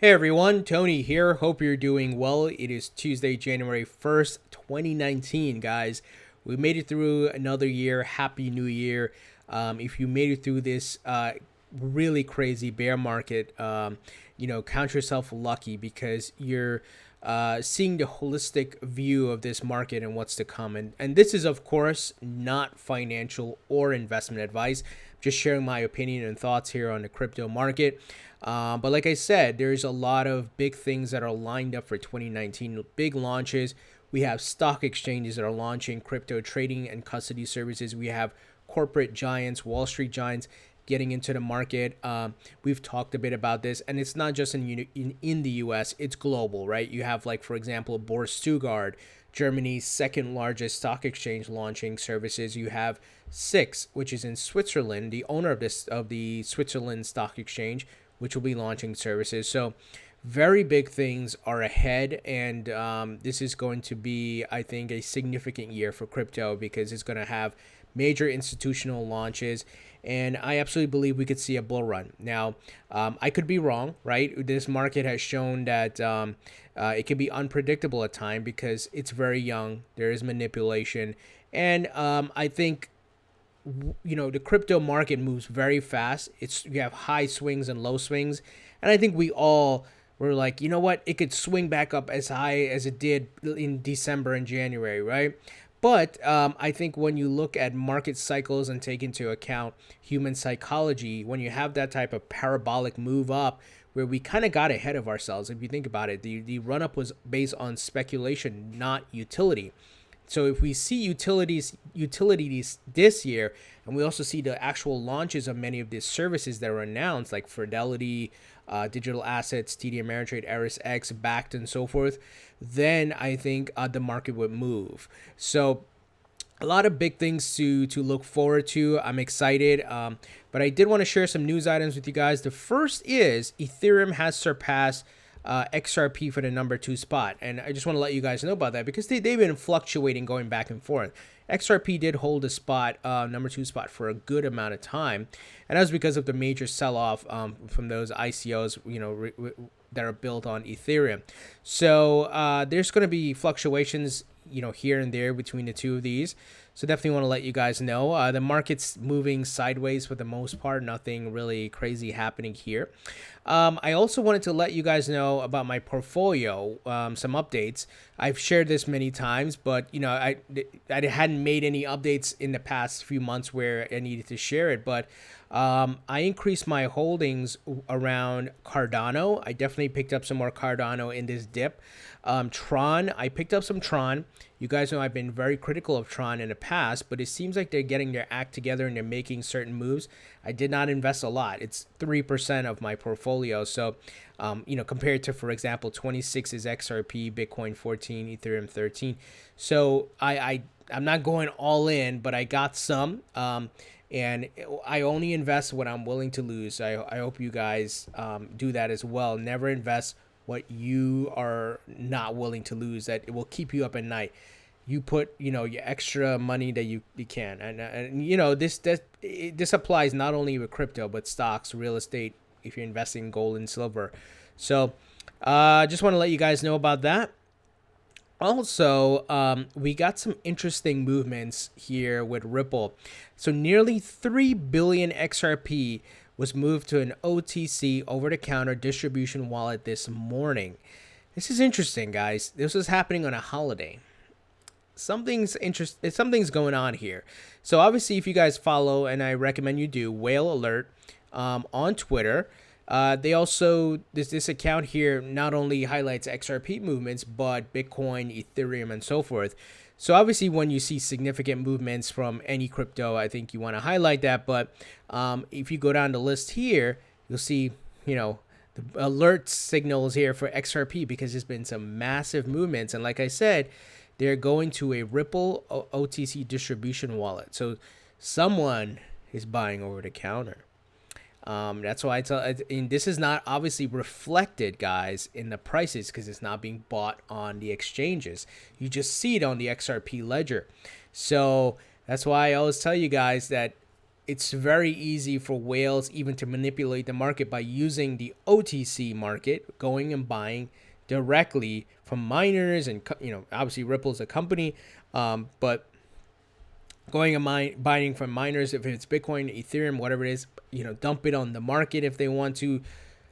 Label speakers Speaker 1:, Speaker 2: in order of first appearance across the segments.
Speaker 1: Hey everyone, Tony here. Hope you're doing well. It is Tuesday, January 1st, 2019, guys. We made it through another year. Happy New Year. If you made it through this really crazy bear market, count yourself lucky because you're seeing the holistic view of this market and what's to come. And this is, of course, not financial or investment advice. Just sharing my opinion and thoughts here on the crypto market. But like I said, there's a lot of big things that are lined up for 2019, big launches. We have stock exchanges that are launching crypto trading and custody services. We have corporate giants, Wall Street giants getting into the market. We've talked a bit about this, and it's not just in the US, it's global, right? You have, like, for example, Börse Stuttgart, Germany's second largest stock exchange, launching services. You have SIX, which is in Switzerland, the owner of the Switzerland Stock Exchange, which will be launching services. So very big things are ahead, and this is going to be, I think, a significant year for crypto because it's going to have major institutional launches, and I absolutely believe we could see a bull run. Now, I could be wrong, right? This market has shown that it can be unpredictable at times because it's very young. There is manipulation, and I think the crypto market moves very fast. You have high swings and low swings, and I think we all were like, you know what, it could swing back up as high as it did in December and January, right? But I think when you look at market cycles and take into account human psychology, when you have that type of parabolic move up, where we kind of got ahead of ourselves, if you think about it, the run up was based on speculation, not utility. So if we see utilities this year, and we also see the actual launches of many of these services that were announced, like Fidelity, Digital Assets, TD Ameritrade, ErisX, Backed, and so forth, then I think the market would move. So a lot of big things to look forward to. I'm excited, but I did want to share some news items with you guys. The first is Ethereum has surpassed XRP for the number 2 spot, and I just want to let you guys know about that because they've been fluctuating, going back and forth. XRP did hold the spot, number 2 spot, for a good amount of time, and that was because of the major sell-off from those ICOs, that are built on Ethereum. So there's going to be fluctuations, here and there between the two of these. So definitely want to let you guys know. The market's moving sideways for the most part. Nothing really crazy happening here. I also wanted to let you guys know about my portfolio, some updates. I've shared this many times, but I hadn't made any updates in the past few months where I needed to share it. But I increased my holdings around Cardano. I definitely picked up some more Cardano in this dip. Tron, I picked up some Tron. You guys know I've been very critical of Tron in the past, but it seems like they're getting their act together and they're making certain moves. I did not invest a lot. It's 3% of my portfolio. So, compared to, for example, 26 is XRP, Bitcoin 14, Ethereum 13. So I'm not going all in, but I got some. And I only invest what I'm willing to lose. I hope you guys do that as well. Never invest what you are not willing to lose, that it will keep you up at night. You put, your extra money that you can. And this applies not only with crypto, but stocks, real estate, if you're investing in gold and silver. So just want to let you guys know about that. Also, we got some interesting movements here with Ripple. So nearly 3 billion XRP was moved to an OTC, over-the-counter distribution wallet this morning. This is interesting, guys. This was happening on a holiday. Something's going on here. So obviously, if you guys follow, and I recommend you do, Whale Alert on Twitter, they also, this account here not only highlights XRP movements, but Bitcoin, Ethereum, and so forth. So obviously, when you see significant movements from any crypto, I think you want to highlight that. But if you go down the list here, you'll see, the alert signals here for XRP because there's been some massive movements. And like I said, they're going to a Ripple OTC distribution wallet. So someone is buying over the counter. That's why and this is not obviously reflected, guys, in the prices because it's not being bought on the exchanges. You just see it on the XRP ledger. So that's why I always tell you guys that it's very easy for whales even to manipulate the market by using the OTC market, going and buying directly from miners, and obviously Ripple's a company, but going and buying from miners, if it's Bitcoin, Ethereum, whatever it is, dump it on the market if they want to,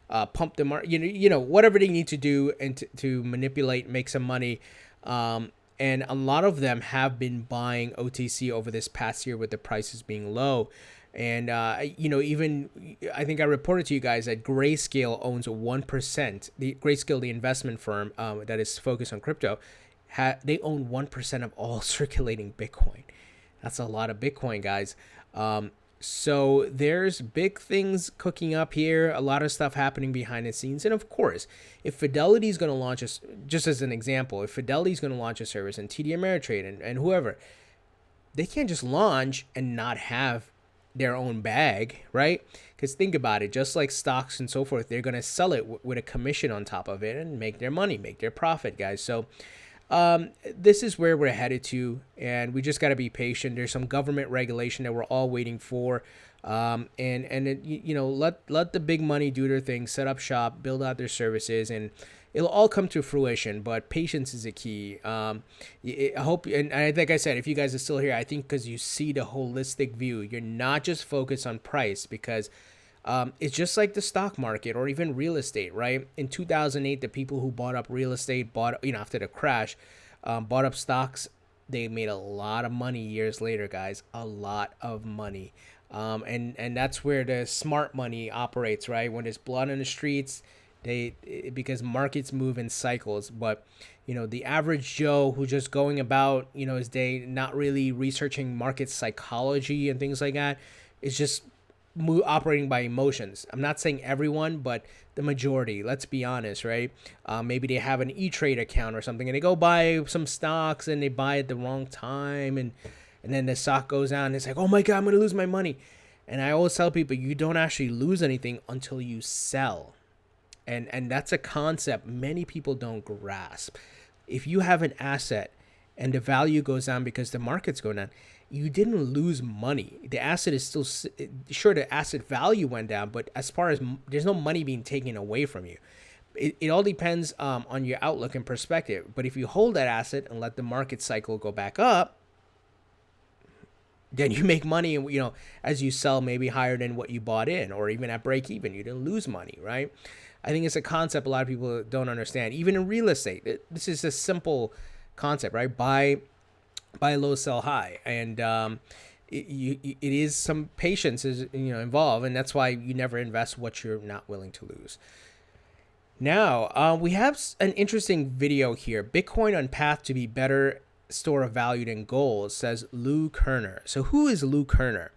Speaker 1: pump the market, whatever they need to do, and to manipulate, make some money. And a lot of them have been buying OTC over this past year with the prices being low. And, even I think I reported to you guys that Grayscale owns 1%. Grayscale, the investment firm that is focused on crypto, they own 1% of all circulating Bitcoin. That's a lot of Bitcoin, guys. So there's big things cooking up here, a lot of stuff happening behind the scenes. And of course, if Fidelity is going to launch just as an example, if Fidelity is going to launch a service, and TD Ameritrade and whoever, they can't just launch and not have their own bag, right? Because think about it, just like stocks and so forth, they're going to sell it with a commission on top of it and make their money, make their profit, guys. So this is where we're headed to, and we just got to be patient. There's some government regulation that we're all waiting for, and let the big money do their thing, set up shop, build out their services, and it'll all come to fruition. But patience is a key. I hope, and like I said, if you guys are still here, I think because you see the holistic view, you're not just focused on price, because it's just like the stock market or even real estate, right? In 2008, the people who bought up real estate, after the crash, bought up stocks, they made a lot of money years later, guys, a lot of money. And that's where the smart money operates, right? When there's blood in the streets, because markets move in cycles. But, the average Joe who's just going about, his day, not really researching market psychology and things like that, is just operating by emotions. I'm not saying everyone, but the majority, let's be honest, right? Maybe they have an E-Trade account or something, and they go buy some stocks, and they buy at the wrong time, and then the stock goes down, and it's like, oh my God, I'm gonna lose my money. And I always tell people, you don't actually lose anything until you sell. And that's a concept many people don't grasp. If you have an asset and the value goes down because the market's going down, you didn't lose money. The asset is still, sure, the asset value went down, but as far as there's no money being taken away from you. It all depends on your outlook and perspective. But if you hold that asset and let the market cycle go back up, then you make money, and as you sell, maybe higher than what you bought in, or even at break even, you didn't lose money, right? I think it's a concept a lot of people don't understand. Even in real estate, this is a simple concept, right? Buy low, sell high, and it is some patience is involved, and that's why you never invest what you're not willing to lose. Now we have an interesting video here. Bitcoin on path to be better store of value than gold, says Lou Kerner. So who is Lou Kerner?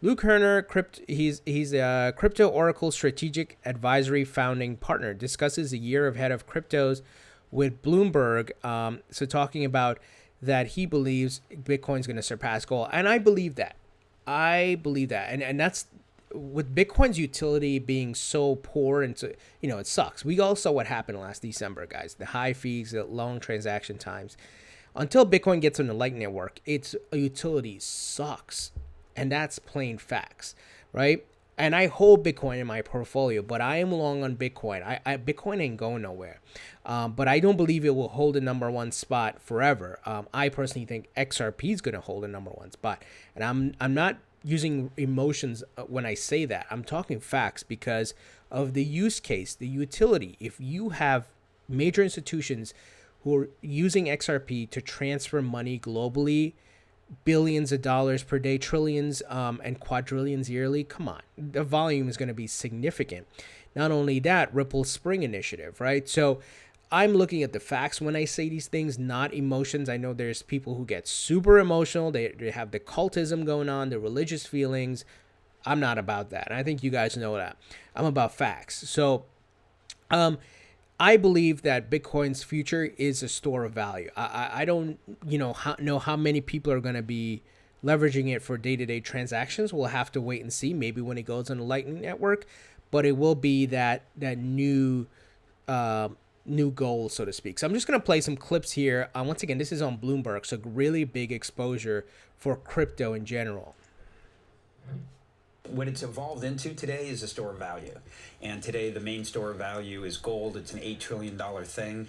Speaker 1: Lou Kerner, he's a Crypto Oracle strategic advisory founding partner, discusses a year ahead of cryptos with Bloomberg. So talking about that he believes Bitcoin's going to surpass gold. And I believe that. And that's with Bitcoin's utility being so poor, and so, it sucks. We all saw what happened last December, guys. The high fees, the long transaction times. Until Bitcoin gets on the Lightning Network, its utility sucks. And that's plain facts, right? And I hold Bitcoin in my portfolio, but I am long on Bitcoin. Bitcoin ain't going nowhere. But I don't believe it will hold the number one spot forever. I personally think XRP is going to hold the number one spot. And I'm not using emotions when I say that. I'm talking facts because of the use case, the utility. If you have major institutions who are using XRP to transfer money globally, billions of dollars per day, trillions and quadrillions yearly, come on, the volume is going to be significant. Not only that, Ripple's Spring Initiative, right? So I'm looking at the facts when I say these things, not emotions. I know there's people who get super emotional. They have the cultism going on, the religious feelings. I'm not about that. And I think you guys know that. I'm about facts. So I believe that Bitcoin's future is a store of value. I don't know how many people are going to be leveraging it for day-to-day transactions. We'll have to wait and see, maybe when it goes on the Lightning Network, but it will be that new goal, so to speak. So I'm just going to play some clips here. Once again, this is on Bloomberg, so really big exposure for crypto in general.
Speaker 2: what it's evolved into today is a store of value. And today the main store of value is gold. It's an $8 trillion thing.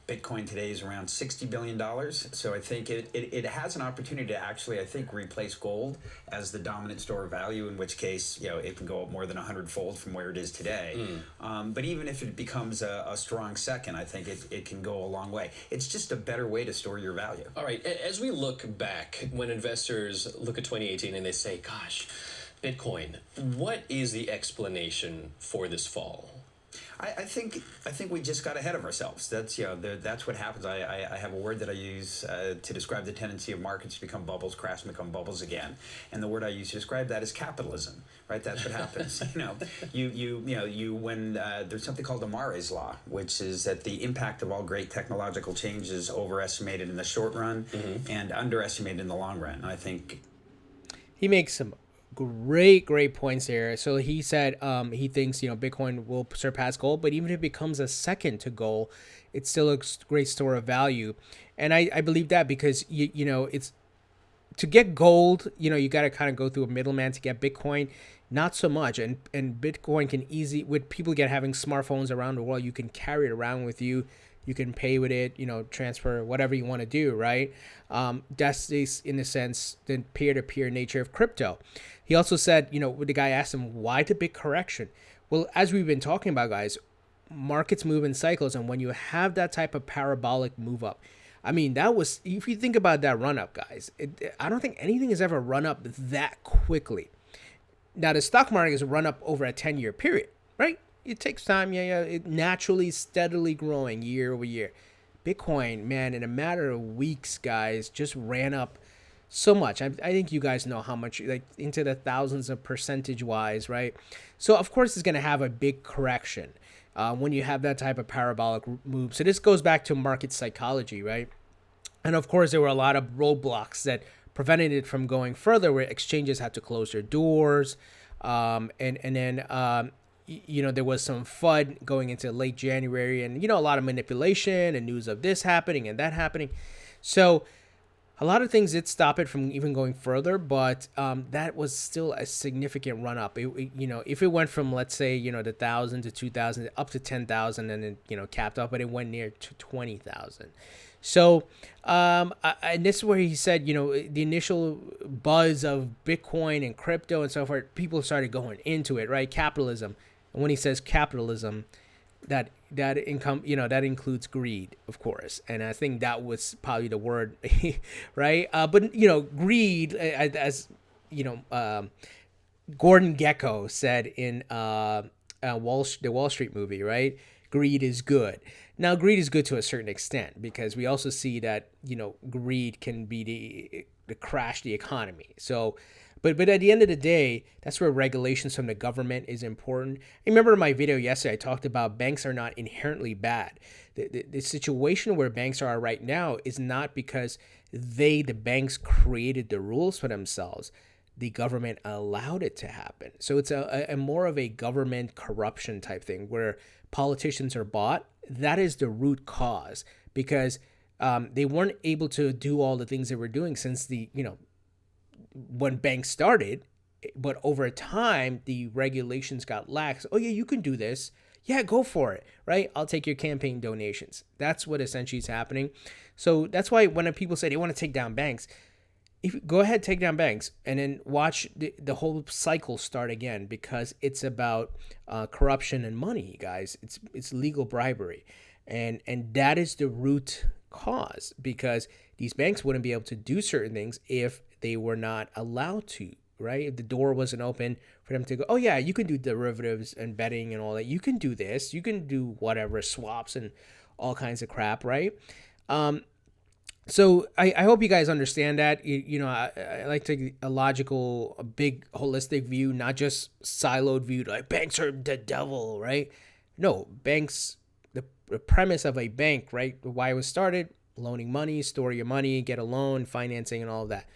Speaker 2: Bitcoin today is around $60 billion. So I think it has an opportunity to actually, I think, replace gold as the dominant store of value, in which case, it can go up more than 100-fold from where it is today. But even if it becomes a strong second, I think it can go a long way. It's just a better way to store your value.
Speaker 3: All right, as we look back, when investors look at 2018 and they say, gosh, Bitcoin, what is the explanation for this fall?
Speaker 2: I think we just got ahead of ourselves. That's that's what happens. I have a word that I use to describe the tendency of markets to become bubbles, crash and become bubbles again. And the word I use to describe that is capitalism. Right? That's what happens. When there's something called Amare's law, which is that the impact of all great technological change is overestimated in the short run and underestimated in the long run. And I think
Speaker 1: he makes some great points here. So he said he thinks Bitcoin will surpass gold, but even if it becomes a second to gold, it's still a great store of value. And I believe that because it's to get gold, you got to kind of go through a middleman. To get Bitcoin, not so much. And Bitcoin can with people having smartphones around the world, you can carry it around with you. You can pay with it, transfer, whatever you want to do, right? That's in a sense the peer-to-peer nature of crypto. He also said, the guy asked him, why the big correction? Well, as we've been talking about, guys, markets move in cycles. And when you have that type of parabolic move up, I mean, that was, if you think about that run up, guys, I don't think anything has ever run up that quickly. Now, the stock market has run up over a 10-year period, right? It takes time. It naturally, steadily growing year over year. Bitcoin, man, in a matter of weeks, guys, just ran up so much. I think you guys know how much, like into the thousands of percentage wise, right? So, of course, it's going to have a big correction when you have that type of parabolic move. So this goes back to market psychology, right? And, of course, there were a lot of roadblocks that prevented it from going further, where exchanges had to close their doors. And then there was some FUD going into late January, and a lot of manipulation and news of this happening and that happening. So a lot of things did stop it from even going further, but that was still a significant run up. If it went from, let's say, the 1,000 to 2,000 up to 10,000 and then capped up, but it went near to 20,000. So, and this is where he said, the initial buzz of Bitcoin and crypto and so forth, people started going into it, right? Capitalism. And when he says capitalism, that includes greed, of course. And I think that was probably the word, right? But greed, as Gordon Gekko said in the Wall Street movie, right? Greed is good. Now, greed is good to a certain extent, because we also see that greed can be the crash the economy. So. But at the end of the day, that's where regulations from the government is important. I remember in my video yesterday, I talked about banks are not inherently bad. The situation where banks are right now is not because the banks created the rules for themselves. The government allowed it to happen. So it's a more of a government corruption type thing where politicians are bought. That is the root cause, because they weren't able to do all the things they were doing since when banks started, but over time, the regulations got lax. Oh, yeah, you can do this. Yeah, go for it, right? I'll take your campaign donations. That's what essentially is happening. So that's why when people say they want to take down banks, go ahead, take down banks, and then watch the whole cycle start again, because it's about corruption and money, guys. It's legal bribery. And that is the root cause, because these banks wouldn't be able to do certain things if they were not allowed to, right? If the door wasn't open for them to go, oh yeah, you can do derivatives and betting and all that. You can do this. You can do whatever, swaps and all kinds of crap, right? So I hope you guys understand that. I like to take a logical, a big holistic view, not just siloed view, like banks are the devil, right? No, banks, the premise of a bank, right? Why it was started, loaning money, store your money, get a loan, financing and all of that.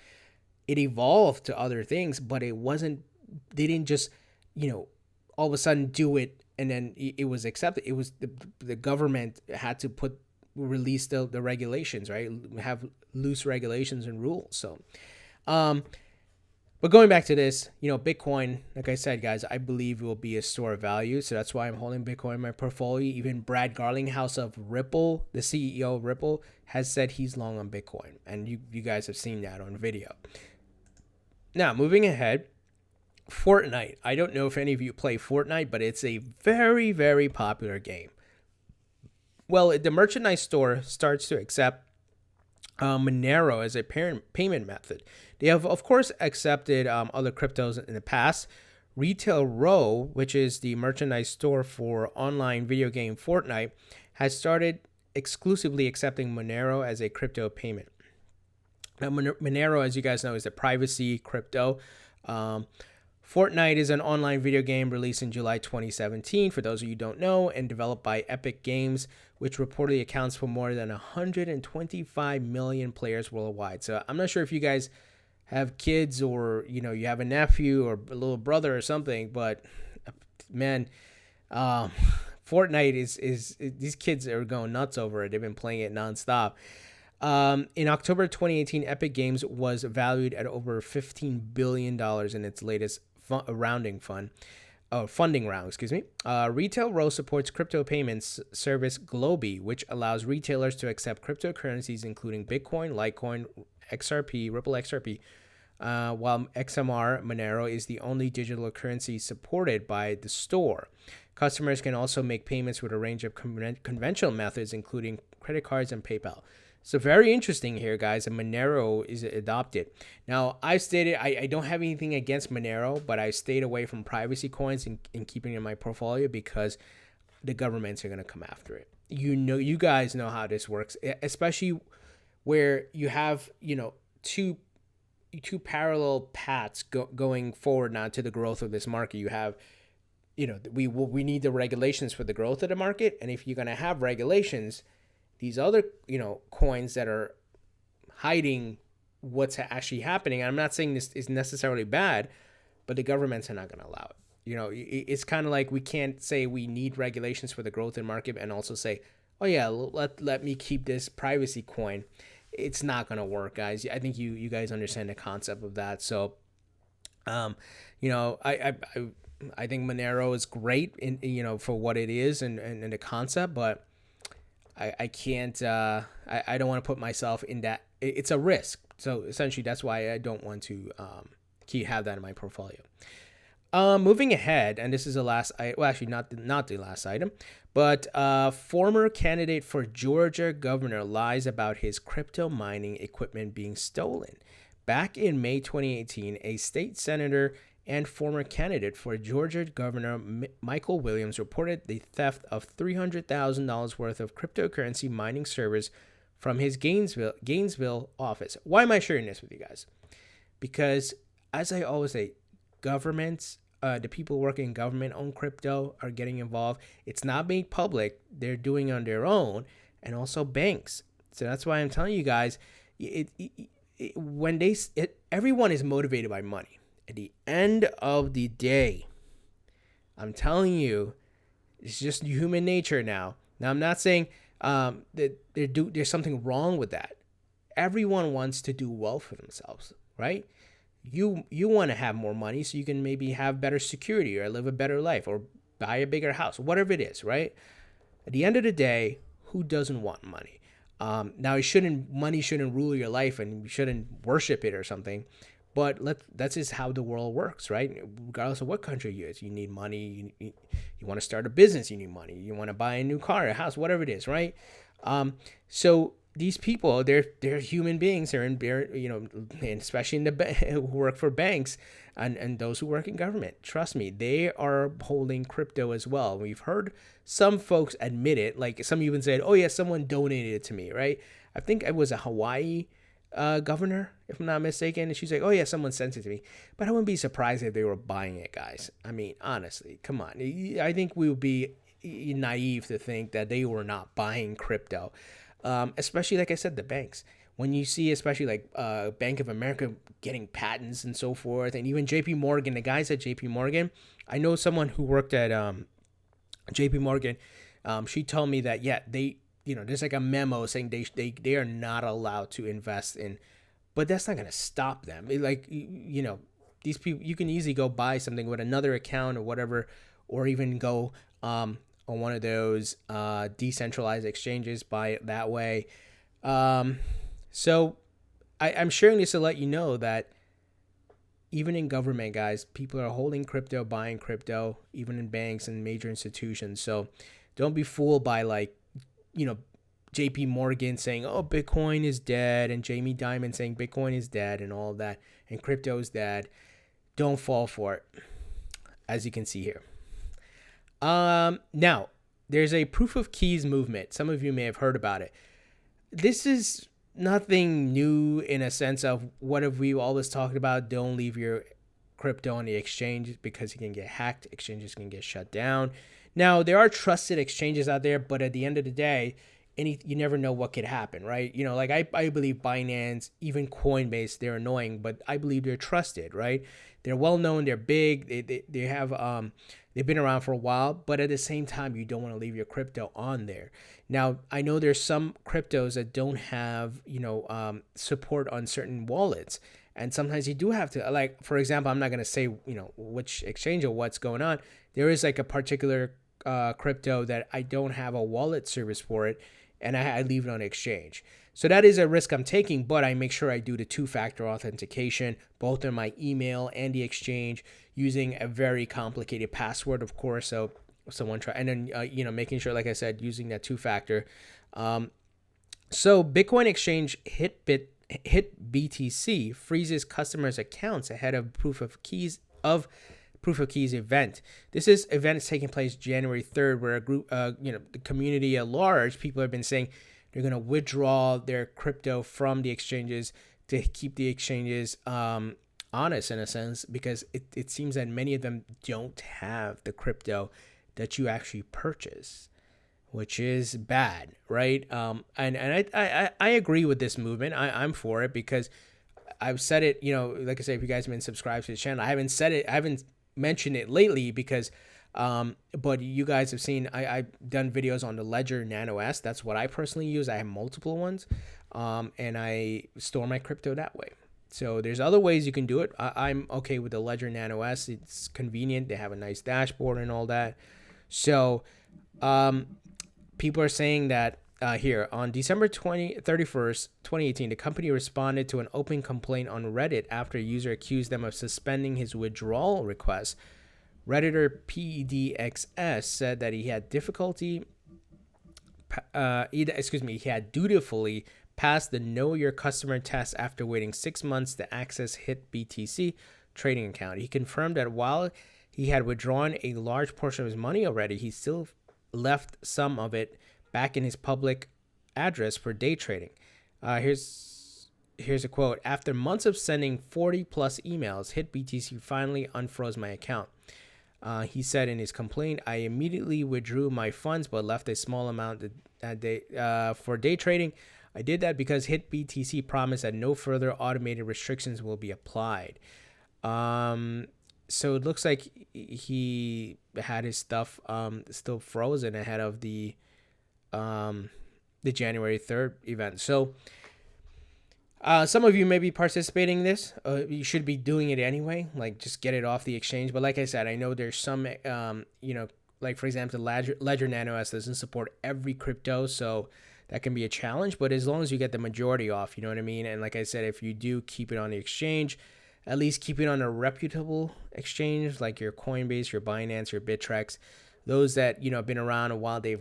Speaker 1: It evolved to other things, but they didn't just, all of a sudden do it and then it was accepted. It was the government had to release the regulations, right? Have loose regulations and rules. So, But going back to this, Bitcoin, like I said, guys, I believe it will be a store of value. So that's why I'm holding Bitcoin in my portfolio. Even Brad Garlinghouse of Ripple, the CEO of Ripple, has said he's long on Bitcoin. And you guys have seen that on video. Now, moving ahead, Fortnite. I don't know if any of you play Fortnite, but it's a very, very popular game. Well, the merchandise store starts to accept Monero as a payment method. They have, of course, accepted other cryptos in the past. Retail Row, which is the merchandise store for online video game Fortnite, has started exclusively accepting Monero as a crypto payment. Now, Monero, as you guys know, is a privacy crypto. Fortnite is an online video game released in July 2017, for those of you who don't know, and developed by Epic Games, which reportedly accounts for more than 125 million players worldwide. So I'm not sure if you guys have kids or, you have a nephew or a little brother or something, but man, Fortnite is these kids are going nuts over it. They've been playing it nonstop. In October 2018, Epic Games was valued at over $15 billion in its latest funding round. Retail Row supports crypto payments service Globy, which allows retailers to accept cryptocurrencies including Bitcoin, Litecoin, XRP, Ripple XRP, while XMR Monero is the only digital currency supported by the store. Customers can also make payments with a range of conventional methods, including credit cards and PayPal. So very interesting here, guys. And Monero is adopted. Now, I've stated I don't have anything against Monero, but I stayed away from privacy coins and keeping it in my portfolio because the governments are going to come after it. You guys know how this works, especially where you have, two parallel paths going forward now to the growth of this market. You have, we need the regulations for the growth of the market. And if you're going to have regulations, these other, coins that are hiding what's actually happening. And I'm not saying this is necessarily bad, but the governments are not going to allow it. It's kind of like we can't say we need regulations for the growth in market and also say, oh yeah, let me keep this privacy coin. It's not going to work, guys. I think you guys understand the concept of that. So, I think Monero is great in, for what it is and the concept, but I can't, I don't want to put myself in that. It's a risk. So essentially that's why I don't want to have that in my portfolio. Moving ahead, and this is the last, not the last item, but former candidate for Georgia governor lies about his crypto mining equipment being stolen. Back in May 2018, a state senator and former candidate for Georgia Governor Michael Williams reported the theft of $300,000 worth of cryptocurrency mining servers from his Gainesville office. Why am I sharing this with you guys? Because, as I always say, governments, the people working in government own crypto are getting involved. It's not made public. They're doing it on their own, and also banks. So that's why I'm telling you guys, everyone is motivated by money. At the end of the day, I'm telling you, it's just human nature now. Now, I'm not saying that there's something wrong with that. Everyone wants to do well for themselves, right? You want to have more money so you can maybe have better security or live a better life or buy a bigger house, whatever it is, right? At the end of the day, who doesn't want money? Now, money shouldn't rule your life and you shouldn't worship it or something. But that's just how the world works, right? Regardless of what country you is, you need money. You want to start a business, you need money. You want to buy a new car, a house, whatever it is, right? So these people, they're human beings. They're and especially who work for banks and those who work in government. Trust me, they are holding crypto as well. We've heard some folks admit it. Like some even said, "Oh yeah, someone donated it to me," right? I think it was a Hawaii governor, if I'm not mistaken, and she's like, "Oh yeah, someone sent it to me," but I wouldn't be surprised if they were buying it, guys. I mean, honestly, come on. I think we would be naive to think that they were not buying crypto, especially like I said, the banks. When you see, especially like Bank of America getting patents and so forth, and even J.P. Morgan, the guys at J.P. Morgan, I know someone who worked at J.P. Morgan. She told me that there's like a memo saying they are not allowed to invest in, but that's not going to stop them. these people, you can easily go buy something with another account or whatever, or even go on one of those decentralized exchanges, buy it that way. So I'm sharing this to let you know that even in government, guys, people are holding crypto, buying crypto, even in banks and major institutions. So don't be fooled by like, JP Morgan saying, oh, Bitcoin is dead, and Jamie Dimon saying Bitcoin is dead and all of that, and crypto is dead. Don't fall for it, as you can see here. Now, there's a proof of keys movement. Some of you may have heard about it. This is nothing new in a sense of what have we always talked about. Don't leave your crypto on the exchange because it can get hacked. Exchanges can get shut down. Now, there are trusted exchanges out there, but at the end of the day, you never know what could happen, right? Like I believe Binance, even Coinbase, they're annoying, but I believe they're trusted, right? They're well known, they're big, they have they've been around for a while, but at the same time, you don't want to leave your crypto on there. Now, I know there's some cryptos that don't have support on certain wallets, and sometimes you do have to, like, for example, I'm not going to say which exchange or what's going on. There is like a particular crypto that I don't have a wallet service for it, and I leave it on exchange. So that is a risk I'm taking, but I make sure I do the two-factor authentication, both in my email and the exchange, using a very complicated password, of course. So if someone try, and then making sure, like I said, using that two-factor. So Bitcoin exchange HitBTC freezes customers' accounts ahead of proof of keys event. This event is taking place January 3rd, where a group, the community at large, people have been saying they're going to withdraw their crypto from the exchanges to keep the exchanges honest in a sense, because it seems that many of them don't have the crypto that you actually purchase, which is bad, right? And I agree with this movement. I'm for it because I've said it, like I said, if you guys have been subscribed to the channel, I haven't mentioned it lately because but you guys have seen I've done videos on the Ledger Nano S. That's what I personally use. I have multiple ones, and I store my crypto that way. So there's other ways you can do it. I'm okay with the Ledger Nano S. It's convenient. They have a nice dashboard and all that. So people are saying that here on December 31st, 2018, the company responded to an open complaint on Reddit after a user accused them of suspending his withdrawal request. Redditor PDXS said that he had he had dutifully passed the Know Your Customer test after waiting 6 months to access HitBTC trading account. He confirmed that while he had withdrawn a large portion of his money already, he still left some of it back in his public address for day trading. Here's a quote. After months of sending 40 plus emails, HitBTC finally unfroze my account. He said in his complaint, I immediately withdrew my funds but left a small amount for day trading. I did that because HitBTC promised that no further automated restrictions will be applied. So it looks like he had his stuff still frozen ahead of the January 3rd event. So some of you may be participating in this. You should be doing it anyway. Like, just get it off the exchange. But like I said, I know there's some, like for example, Ledger Nano S doesn't support every crypto, so that can be a challenge. But as long as you get the majority off, you know what I mean? And like I said, if you do keep it on the exchange, at least keep it on a reputable exchange like your Coinbase, your Binance, your Bittrex. Those that have been around a while, they're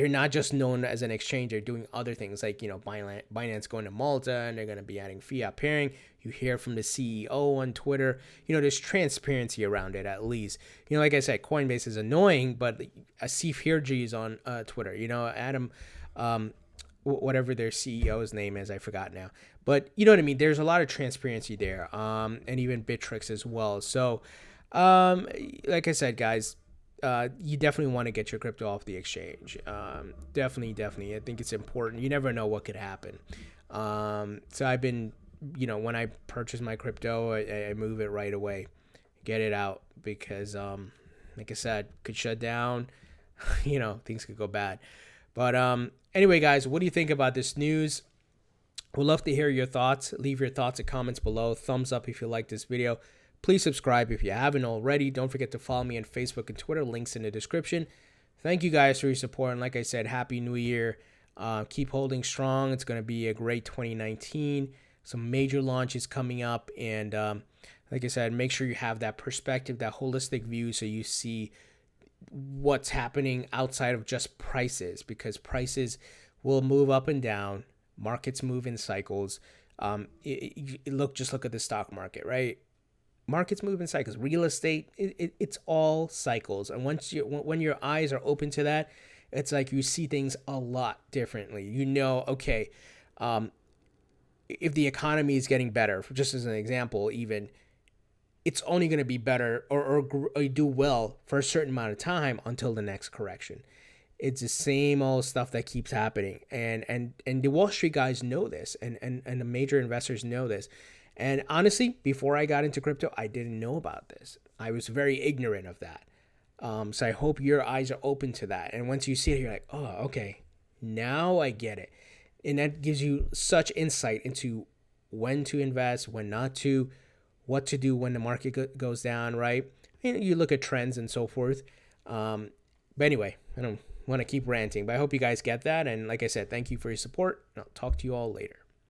Speaker 1: not just known as an exchange, they're doing other things like Binance going to Malta, and they're going to be adding fiat pairing. You hear from the CEO on Twitter. There's transparency around it at least. Like I said, Coinbase is annoying, but Asif Hirji is on Twitter. Adam, whatever their CEO's name is, I forgot now. But you know what I mean. There's a lot of transparency there, and even Bittrex as well. So. Like I said, guys, you definitely want to get your crypto off the exchange. Definitely. I think it's important. You never know what could happen. So I've been, when I purchase my crypto, I move it right away, get it out because, like I said, could shut down, things could go bad. But, anyway, guys, what do you think about this news? We'd love to hear your thoughts. Leave your thoughts and comments below. Thumbs up if you like this video. Please subscribe if you haven't already. Don't forget to follow me on Facebook and Twitter. Links in the description. Thank you guys for your support. And like I said, Happy New Year. Keep holding strong. It's going to be a great 2019. Some major launches coming up. And like I said, make sure you have that perspective, that holistic view, so you see what's happening outside of just prices, because prices will move up and down. Markets move in cycles. Just look at the stock market, right? Markets move in cycles. Real estate, it's all cycles. And when your eyes are open to that, it's like you see things a lot differently. You know, okay, if the economy is getting better, just as an example, even, it's only going to be better or do well for a certain amount of time until the next correction. It's the same old stuff that keeps happening. And the Wall Street guys know this, and the major investors know this. And honestly, before I got into crypto, I didn't know about this. I was very ignorant of that. So I hope your eyes are open to that. And once you see it, you're like, oh, okay, now I get it. And that gives you such insight into when to invest, when not to, what to do when the market goes down, right? You look at trends and so forth. But anyway, I don't want to keep ranting, but I hope you guys get that. And like I said, thank you for your support. And I'll talk to you all later.